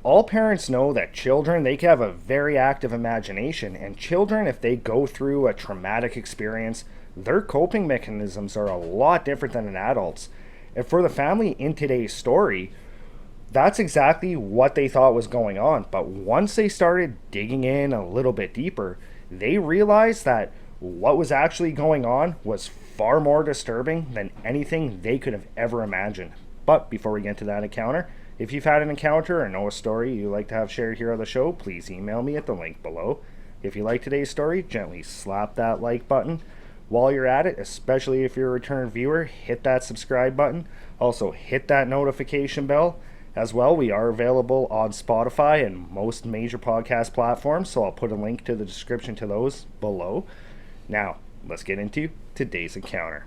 All parents know that children, they can have a very active imagination, and children, if they go through a traumatic experience, their coping mechanisms are a lot different than an adult's. And for the family in today's story, that's exactly what they thought was going on. But once they started digging in a little bit deeper, they realized that what was actually going on was far more disturbing than anything they could have ever imagined. But before we get into that encounter, if you've had an encounter or know a story you'd like to have shared here on the show, please email me at the link below. If you like today's story, gently slap that like button. While you're at it, especially if you're a return viewer, hit that subscribe button. Also, hit that notification bell. As well, we are available on Spotify and most major podcast platforms, so I'll put a link to the description to those below. Now, let's get into today's encounter.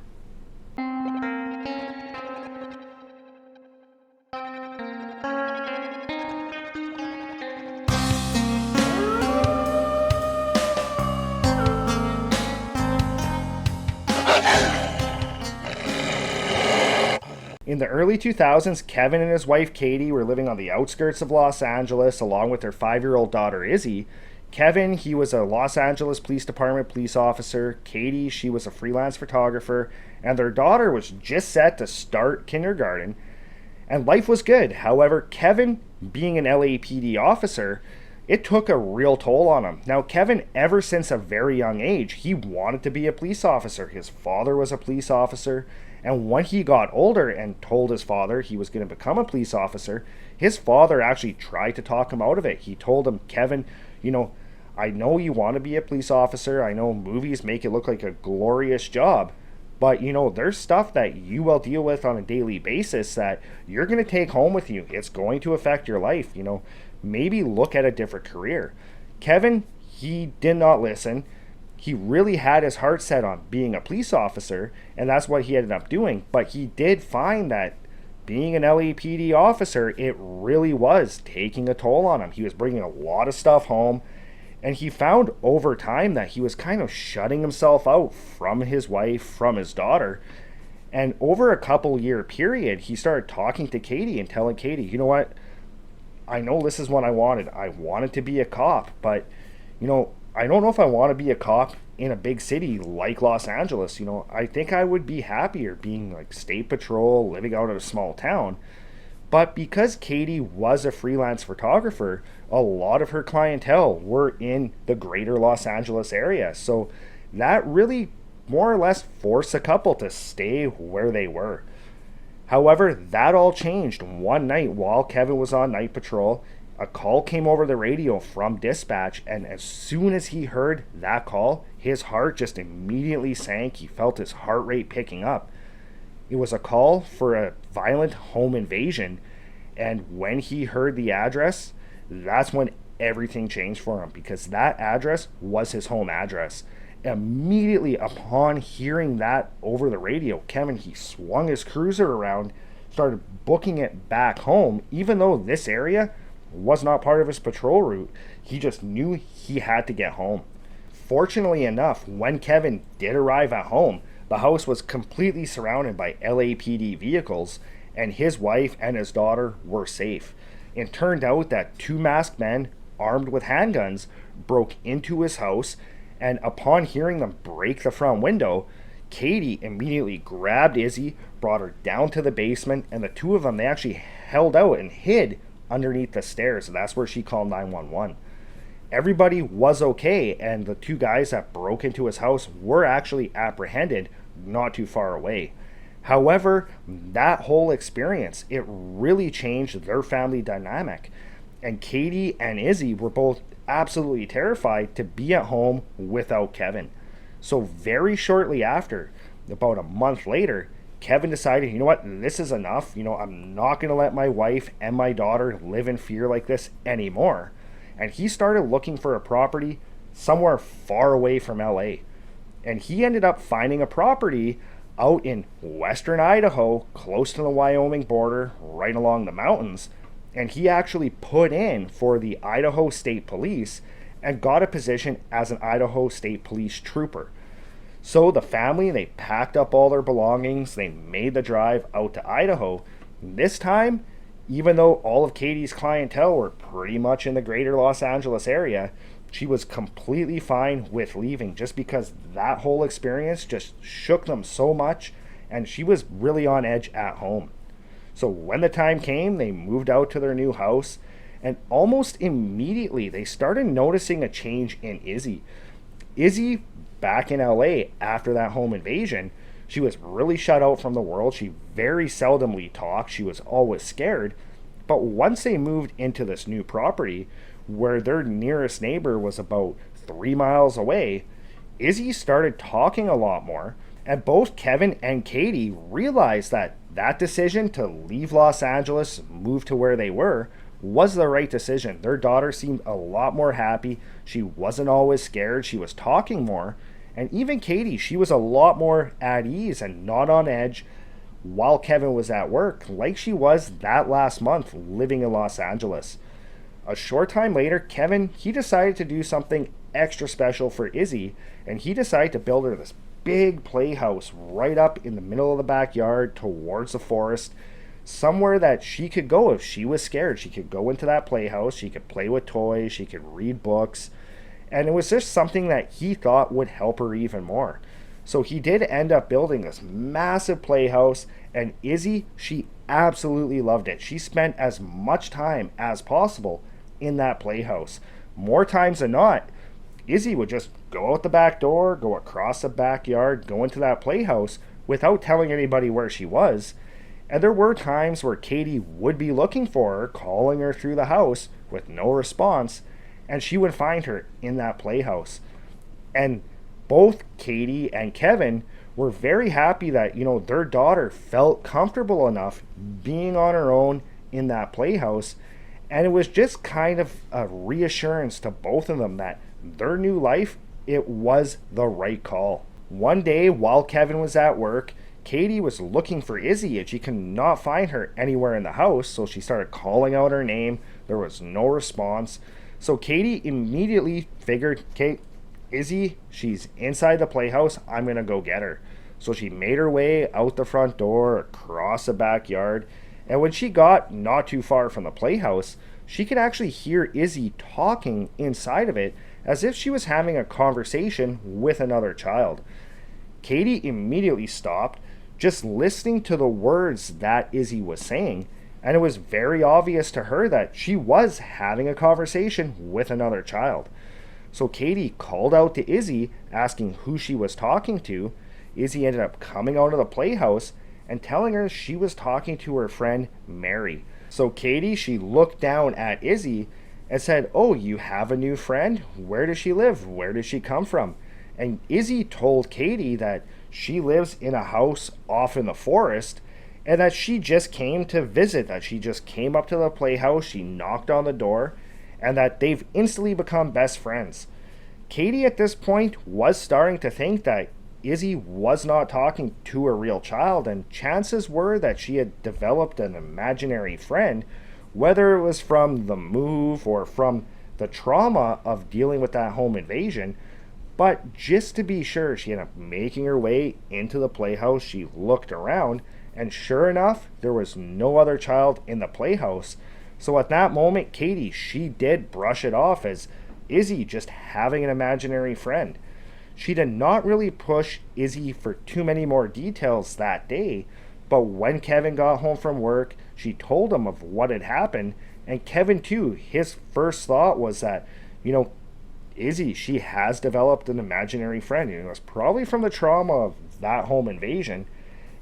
In the early 2000s, Kevin and his wife Katie were living on the outskirts of Los Angeles along with their 5-year-old daughter Izzy. Kevin, he was a Los Angeles Police Department police officer. Katie, she was a freelance photographer. And their daughter was just set to start kindergarten. And life was good. However, Kevin, being an LAPD officer, it took a real toll on him. Now, Kevin, ever since a very young age, he wanted to be a police officer. His father was a police officer. And when he got older and told his father he was going to become a police officer, his father actually tried to talk him out of it. He told him, Kevin, I know you want to be a police officer. I know movies make it look like a glorious job. But, there's stuff that you will deal with on a daily basis that you're going to take home with you. It's going to affect your life. Maybe look at a different career. Kevin, he did not listen. He really had his heart set on being a police officer, and that's what he ended up doing. But he did find that being an LAPD officer, it really was taking a toll on him. He was bringing a lot of stuff home, and he found over time that he was kind of shutting himself out from his wife, from his daughter. And over a couple-year period, he started talking to Katie and telling Katie, you know what, I know this is what I wanted. I wanted to be a cop, but, I don't know if I want to be a cop in a big city like Los Angeles. I think I would be happier being like state patrol, living out in a small town. But because Katie was a freelance photographer, a lot of her clientele were in the greater Los Angeles area. So that really more or less forced the couple to stay where they were. However, that all changed one night while Kevin was on night patrol. A call came over the radio from dispatch, and as soon as he heard that call, his heart just immediately sank. He felt his heart rate picking up. It was a call for a violent home invasion, and when he heard the address, that's when everything changed for him, because that address was his home address. Immediately upon hearing that over the radio, Kevin, he swung his cruiser around, started booking it back home, even though this area was not part of his patrol route. He just knew he had to get home. Fortunately enough, when Kevin did arrive at home, the house was completely surrounded by LAPD vehicles, and his wife and his daughter were safe. It turned out that 2 masked men armed with handguns broke into his house, and upon hearing them break the front window, Katie immediately grabbed Izzy, brought her down to the basement, and the two of them, they actually held out and hid underneath the stairs. So that's where she called 911. Everybody was okay, and the 2 guys that broke into his house were actually apprehended not too far away. However, that whole experience, it really changed their family dynamic. And Katie and Izzy were both absolutely terrified to be at home without Kevin. So very shortly after, about a month later, Kevin decided, you know what, this is enough. I'm not going to let my wife and my daughter live in fear like this anymore. And he started looking for a property somewhere far away from LA. And he ended up finding a property out in western Idaho, close to the Wyoming border, right along the mountains. And he actually put in for the Idaho State Police and got a position as an Idaho State Police trooper. So the family, they packed up all their belongings, they made the drive out to Idaho. This time, Even though all of Katie's clientele were pretty much in the greater Los Angeles area, she was completely fine with leaving just because that whole experience just shook them so much, and she was really on edge at home. So when the time came, they moved out to their new house, and almost immediately they started noticing a change in Izzy. Izzy, back in LA after that home invasion, she was really shut out from the world. She very seldomly talked. She was always scared. But once they moved into this new property, where their nearest neighbor was about 3 miles away, Izzy started talking a lot more. And both Kevin and Katie realized that that decision to leave Los Angeles, move to where they were, was the right decision. Their daughter seemed a lot more happy. She wasn't always scared. She was talking more. And even Katie, she was a lot more at ease and not on edge while Kevin was at work, like she was that last month living in Los Angeles. A short time later, Kevin, he decided to do something extra special for Izzy, and he decided to build her this big playhouse right up in the middle of the backyard towards the forest, somewhere that she could go if she was scared. She could go into that playhouse, she could play with toys, she could read books, and it was just something that he thought would help her even more. So he did end up building this massive playhouse, and Izzy, she absolutely loved it. She spent as much time as possible in that playhouse. More times than not, Izzy would just go out the back door, go across the backyard, go into that playhouse without telling anybody where she was. And there were times where Katie would be looking for her, calling her through the house with no response, and she would find her in that playhouse. And both Katie and Kevin were very happy that, their daughter felt comfortable enough being on her own in that playhouse. And it was just kind of a reassurance to both of them that their new life, it was the right call. One day while Kevin was at work, Katie was looking for Izzy and she could not find her anywhere in the house, so she started calling out her name. There was no response. So Katie immediately figured, okay, Izzy, she's inside the playhouse, I'm going to go get her. So she made her way out the front door, across the backyard, and when she got not too far from the playhouse, she could actually hear Izzy talking inside of it as if she was having a conversation with another child. Katie immediately stopped, just listening to the words that Izzy was saying, and it was very obvious to her that she was having a conversation with another child. So Katie called out to Izzy, asking who she was talking to. Izzy ended up coming out of the playhouse and telling her she was talking to her friend Mary. So Katie, she looked down at Izzy and said, "Oh, you have a new friend? Where does she live? Where does she come from?" And Izzy told Katie that she lives in a house off in the forest and that she just came to visit, that she just came up to the playhouse, she knocked on the door, and that they've instantly become best friends. Katie at this point was starting to think that Izzy was not talking to a real child, and chances were that she had developed an imaginary friend, whether it was from the move or from the trauma of dealing with that home invasion. But just to be sure, she ended up making her way into the playhouse. She looked around, and sure enough, there was no other child in the playhouse. So at that moment, Katie, she did brush it off as Izzy just having an imaginary friend. She did not really push Izzy for too many more details that day, but when Kevin got home from work, she told him of what had happened, and Kevin too, his first thought was that, Izzy, she has developed an imaginary friend. It was probably from the trauma of that home invasion,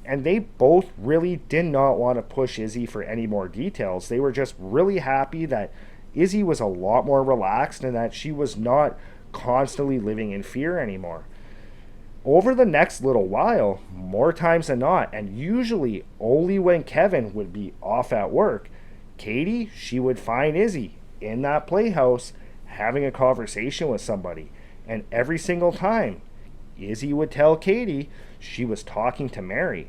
and they both really did not want to push Izzy for any more details. They were just really happy that Izzy was a lot more relaxed and that she was not constantly living in fear anymore. Over the next little while, more times than not, and usually only when Kevin would be off at work, Katie, she would find Izzy in that playhouse having a conversation with somebody. And every single time, Izzy would tell Katie she was talking to Mary.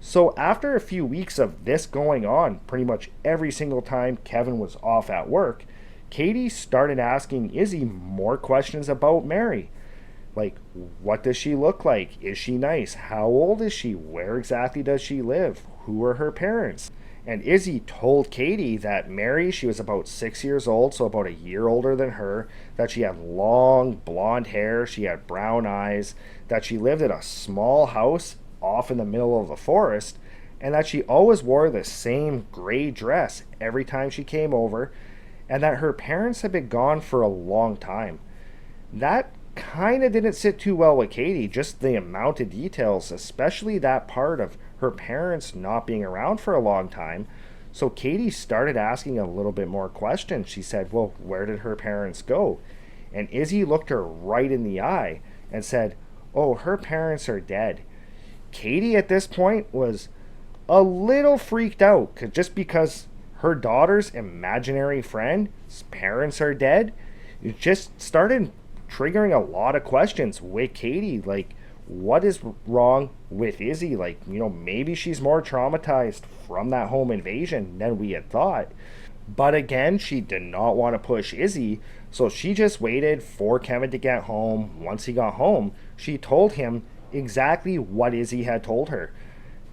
So after a few weeks of this going on, pretty much every single time Kevin was off at work, Katie started asking Izzy more questions about Mary. Like, what does she look like? Is she nice? How old is she? Where exactly does she live? Who are her parents? And Izzy told Katie that Mary, she was about 6 years old, so about a year older than her, that she had long blonde hair, she had brown eyes, that she lived in a small house off in the middle of the forest, and that she always wore the same gray dress every time she came over, and that her parents had been gone for a long time. That kind of didn't sit too well with Katie, just the amount of details, especially that part of her parents not being around for a long time. So Katie started asking a little bit more questions. She said, well, where did her parents go? And Izzy looked her right in the eye and said, oh, her parents are dead. Katie at this point was a little freaked out just because her daughter's imaginary friend's parents are dead. It just started triggering a lot of questions with Katie. Like, what is wrong with Izzy? Like, maybe she's more traumatized from that home invasion than we had thought. But again, she did not want to push Izzy, so she just waited for Kevin to get home. Once he got home, she told him exactly what Izzy had told her.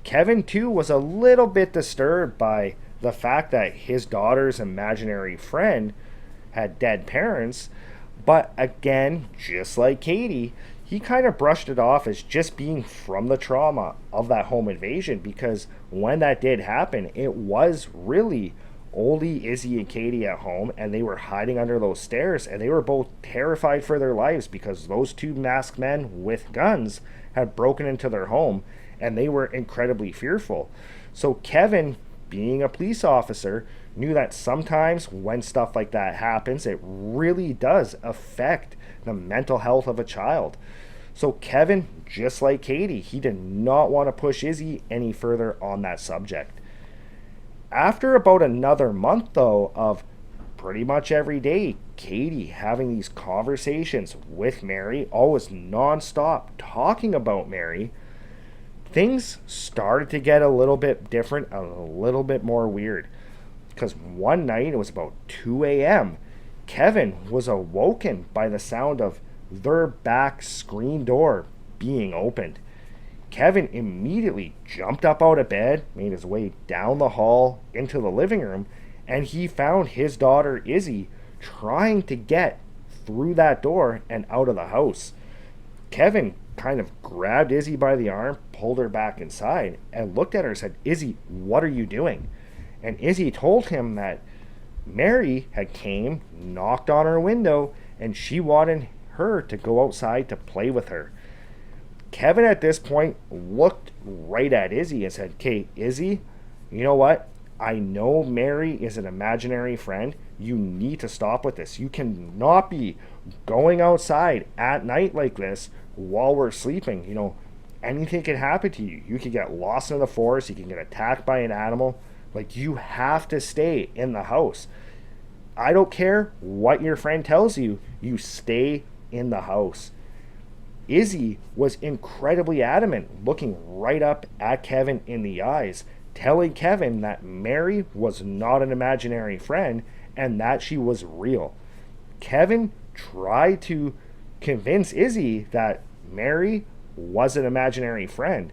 Kevin, too, was a little bit disturbed by the fact that his daughter's imaginary friend had dead parents. But again, just like Katie, he kind of brushed it off as just being from the trauma of that home invasion, because when that did happen, it was really only Izzy and Katie at home, and they were hiding under those stairs, and they were both terrified for their lives because those two masked men with guns had broken into their home, and they were incredibly fearful. So Kevin, being a police officer, knew that sometimes when stuff like that happens, it really does affect the mental health of a child. So Kevin, just like Katie, he did not want to push Izzy any further on that subject. After about another month, though, of pretty much every day, Katie having these conversations with Mary, always nonstop talking about Mary, things started to get a little bit different, a little bit more weird. Because one night, it was about 2 a.m., Kevin was awoken by the sound of their back screen door being opened. Kevin immediately jumped up out of bed, made his way down the hall into the living room, and he found his daughter Izzy trying to get through that door and out of the house. Kevin kind of grabbed Izzy by the arm, pulled her back inside, and looked at her and said, Izzy, what are you doing? And Izzy told him that Mary had came, knocked on her window, and she wanted her to go outside to play with her. Kevin at this point looked right at Izzy and said, okay, Izzy, you know what? I know Mary is an imaginary friend. You need to stop with this. You cannot be going outside at night like this while we're sleeping. Anything can happen to you. You could get lost in the forest. You can get attacked by an animal. Like, you have to stay in the house. I don't care what your friend tells you. You stay in the house. Izzy was incredibly adamant, looking right up at Kevin in the eyes, telling Kevin that Mary was not an imaginary friend and that she was real. Kevin tried to convince Izzy that Mary was an imaginary friend,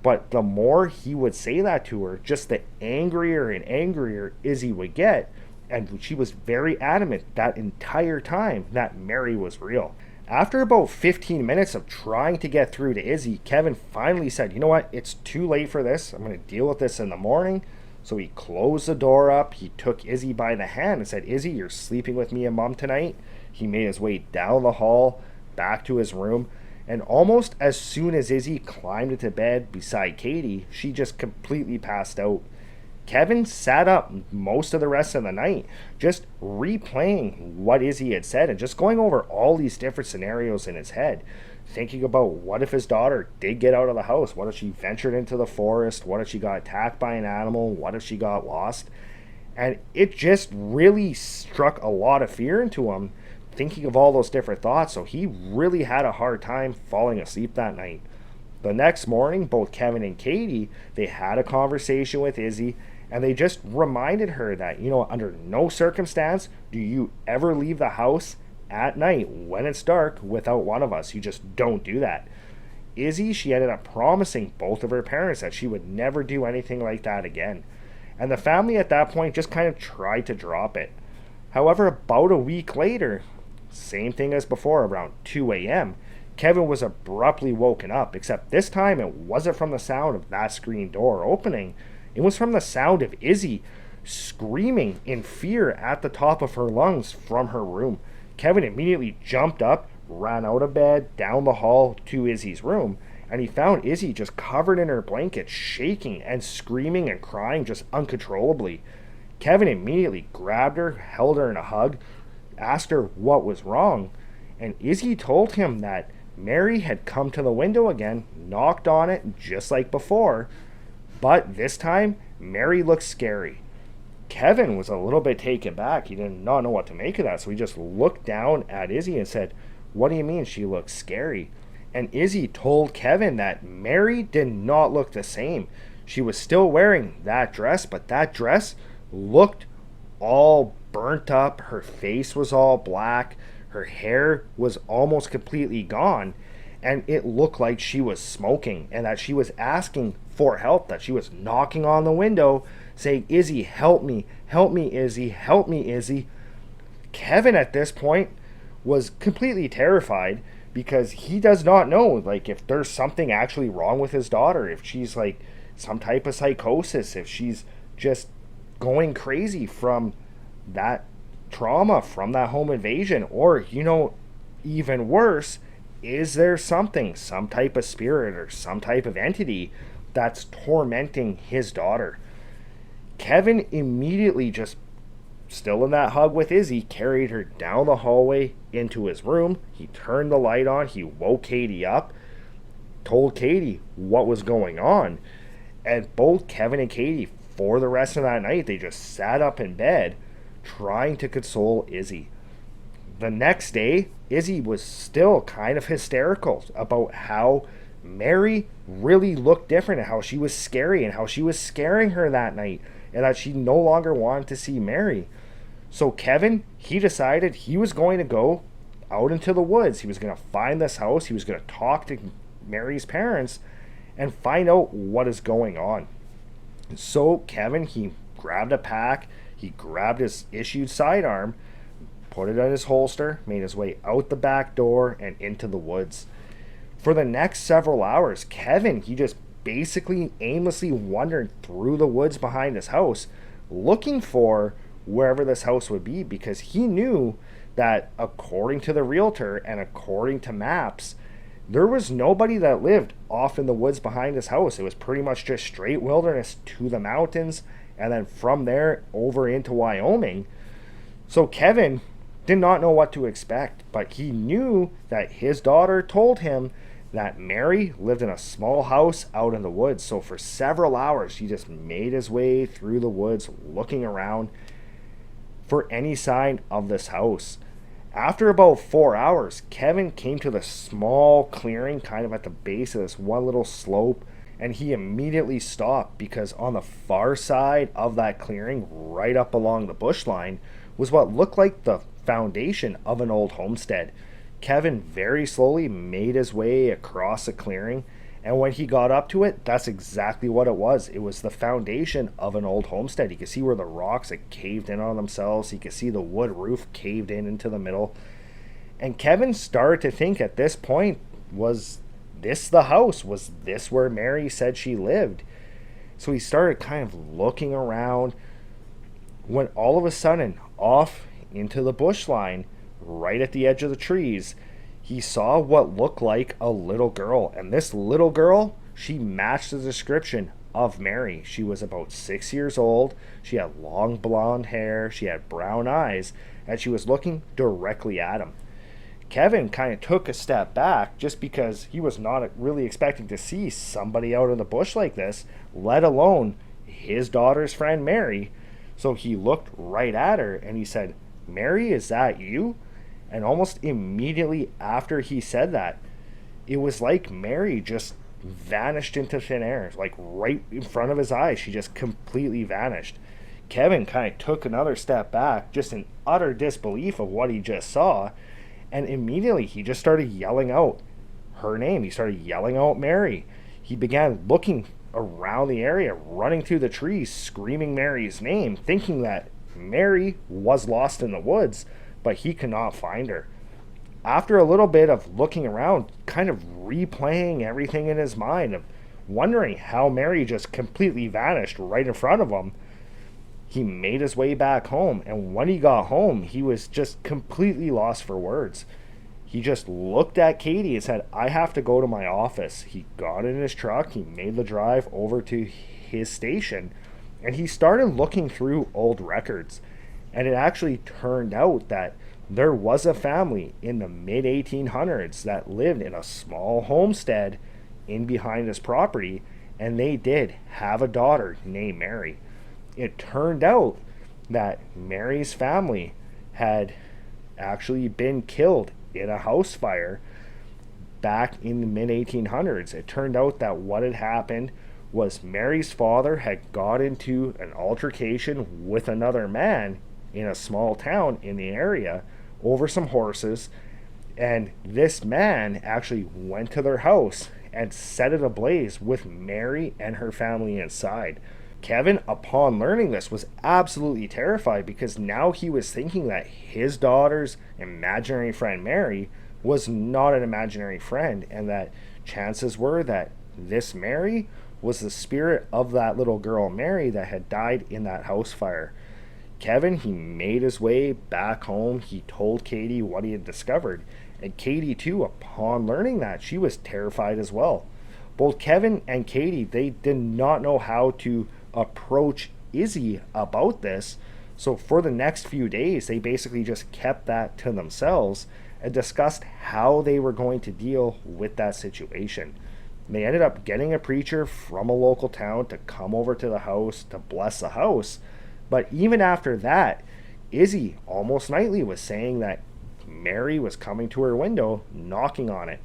but the more he would say that to her, just the angrier and angrier Izzy would get, and she was very adamant that entire time that Mary was real. After about 15 minutes of trying to get through to Izzy, Kevin finally said, you know what, it's too late for this. I'm going to deal with this in the morning. So he closed the door up. He took Izzy by the hand and said, Izzy, you're sleeping with me and Mom tonight. He made his way down the hall, back to his room. And almost as soon as Izzy climbed into bed beside Katie, she just completely passed out. Kevin sat up most of the rest of the night, just replaying what Izzy had said and just going over all these different scenarios in his head, thinking about what if his daughter did get out of the house? What if she ventured into the forest? What if she got attacked by an animal? What if she got lost? And it just really struck a lot of fear into him, thinking of all those different thoughts. So he really had a hard time falling asleep that night. The next morning, both Kevin and Katie, they had a conversation with Izzy, and they just reminded her that, under no circumstance do you ever leave the house at night when it's dark without one of us. You just don't do that. Izzy, she ended up promising both of her parents that she would never do anything like that again. and the family at that point just kind of tried to drop it. However, about a week later, same thing as before, around 2 a.m., Kevin was abruptly woken up, except this time it wasn't from the sound of that screen door opening. It was from the sound of Izzy screaming in fear at the top of her lungs from her room. Kevin immediately jumped up, ran out of bed, down the hall to Izzy's room, and he found Izzy just covered in her blanket, shaking and screaming and crying just uncontrollably. Kevin immediately grabbed her, held her in a hug, asked her what was wrong, and Izzy told him that Mary had come to the window again, knocked on it just like before, but this time Mary looked scary. Kevin was a little bit taken back. He did not know what to make of that, so he just looked down at Izzy and said, "What do you mean she looks scary?" And Izzy told Kevin that Mary did not look the same. She was still wearing that dress, but that dress looked all burnt up. Her face was all black. Her hair was almost completely gone. And it looked like she was smoking and that she was asking for help, that she was knocking on the window saying, "Izzy, help me, Izzy, help me, Izzy." Kevin at this point was completely terrified because he does not know, like, if there's something actually wrong with his daughter, if she's like some type of psychosis, if she's just going crazy from that trauma, from that home invasion, or, even worse, is there something, some type of spirit or some type of entity that's tormenting his daughter? Kevin immediately, just still in that hug with Izzy, carried her down the hallway into his room. He turned the light on. He woke Katie up, told Katie what was going on. And both Kevin and Katie, for the rest of that night, they just sat up in bed trying to console Izzy. The next day, Izzy was still kind of hysterical about how Mary really looked different and how she was scary and how she was scaring her that night and that she no longer wanted to see Mary. So Kevin, he decided he was going to go out into the woods. He was going to find this house. He was going to talk to Mary's parents and find out what is going on. So Kevin, he grabbed a pack. He grabbed his issued sidearm, put it in his holster, made his way out the back door and into the woods. For the next several hours, Kevin, he just basically aimlessly wandered through the woods behind his house, looking for wherever this house would be, because he knew that according to the realtor and according to maps, there was nobody that lived off in the woods behind his house. It was pretty much just straight wilderness to the mountains, and then from there over into Wyoming. So Kevin did not know what to expect, but he knew that his daughter told him that Mary lived in a small house out in the woods. So for several hours, he just made his way through the woods, looking around for any sign of this house. After about 4 hours, Kevin came to the small clearing kind of at the base of this one little slope, and he immediately stopped because on the far side of that clearing, right up along the bush line, was what looked like the foundation of an old homestead. Kevin very slowly made his way across the clearing, and when he got up to it, that's exactly what it was. It was the foundation of an old homestead. You could see where the rocks had caved in on themselves. You could see the wood roof caved in into the middle. And Kevin started to think at this point, was this the house? Was this where Mary said she lived? So he started kind of looking around when all of a sudden, off into the bush line, right at the edge of the trees, he saw what looked like a little girl. And this little girl, she matched the description of Mary. She was about 6 years old. She had long blonde hair. She had brown eyes. And she was looking directly at him. Kevin kind of took a step back just because he was not really expecting to see somebody out in the bush like this, let alone his daughter's friend Mary. So he looked right at her and he said, "Mary, is that you?" And almost immediately after he said that, it was like Mary just vanished into thin air. Like right in front of his eyes, she just completely vanished. Kevin kind of took another step back, just in utter disbelief of what he just saw. And immediately he just started yelling out her name. He started yelling out Mary. He began looking around the area, running through the trees, screaming Mary's name, thinking that Mary was lost in the woods, but he could not find her. After a little bit of looking around, kind of replaying everything in his mind, of wondering how Mary just completely vanished right in front of him, he made his way back home. And when he got home, he was just completely lost for words. He just looked at Katie and said, I have to go to my office. He got in his truck, he made the drive over to his station, and he started looking through old records. And it actually turned out that there was a family in the mid 1800s that lived in a small homestead in behind his property, and they did have a daughter named Mary. It turned out that Mary's family had actually been killed in a house fire back in the mid 1800s. It turned out that what had happened was Mary's father had got into an altercation with another man in a small town in the area over some horses, and this man actually went to their house and set it ablaze with Mary and her family inside. Kevin, upon learning this, was absolutely terrified, because now he was thinking that his daughter's imaginary friend Mary was not an imaginary friend, and that chances were that this Mary was the spirit of that little girl Mary that had died in that house fire. Kevin, he made his way back home. He told Katie what he had discovered, and Katie too, upon learning that, she was terrified as well. Both Kevin and Katie, they did not know how to approach Izzy about this, so for the next few days they basically just kept that to themselves and discussed how they were going to deal with that situation. They ended up getting a preacher from a local town to come over to the house to bless the house, but even after that, Izzy almost nightly was saying that Mary was coming to her window, knocking on it.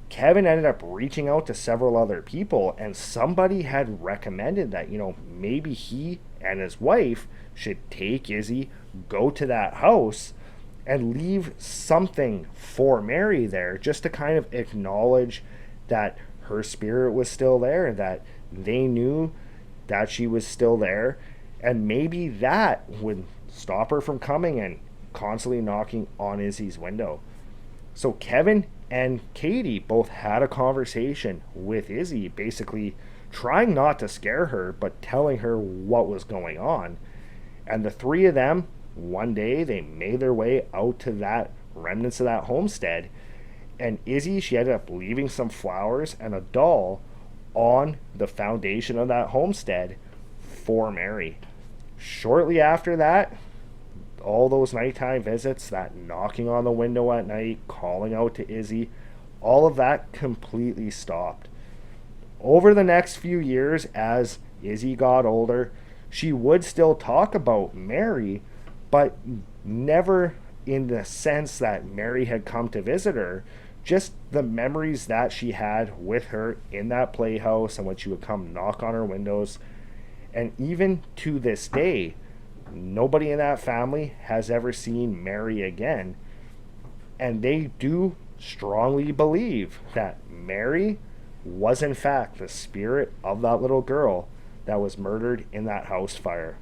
Kevin ended up reaching out to several other people, and somebody had recommended that, maybe he and his wife should take Izzy, go to that house, and leave something for Mary there, just to kind of acknowledge that her spirit was still there, that they knew that she was still there, and maybe that would stop her from coming and constantly knocking on Izzy's window. So Kevin and Katie both had a conversation with Izzy, basically trying not to scare her, but telling her what was going on. And the three of them, one day, they made their way out to that remnants of that homestead. And Izzy, she ended up leaving some flowers and a doll on the foundation of that homestead for Mary. Shortly after that, all those nighttime visits, that knocking on the window at night, calling out to Izzy, all of that completely stopped. Over the next few years, as Izzy got older, she would still talk about Mary, but never in the sense that Mary had come to visit her, just the memories that she had with her in that playhouse and when she would come knock on her windows. And even to this day, nobody in that family has ever seen Mary again. And they do strongly believe that Mary was in fact the spirit of that little girl that was murdered in that house fire.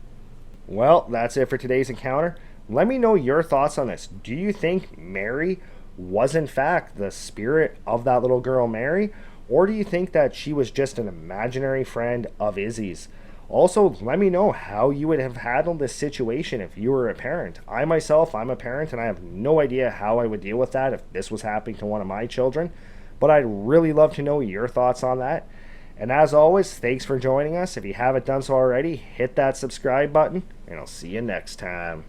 Well, that's it for today's encounter. Let me know your thoughts on this. Do you think Mary was in fact the spirit of that little girl Mary? Or do you think that she was just an imaginary friend of Izzy's? Also, let me know how you would have handled this situation if you were a parent. I myself, I'm a parent, and I have no idea how I would deal with that if this was happening to one of my children. But I'd really love to know your thoughts on that. And as always, thanks for joining us. If you haven't done so already, hit that subscribe button, and I'll see you next time.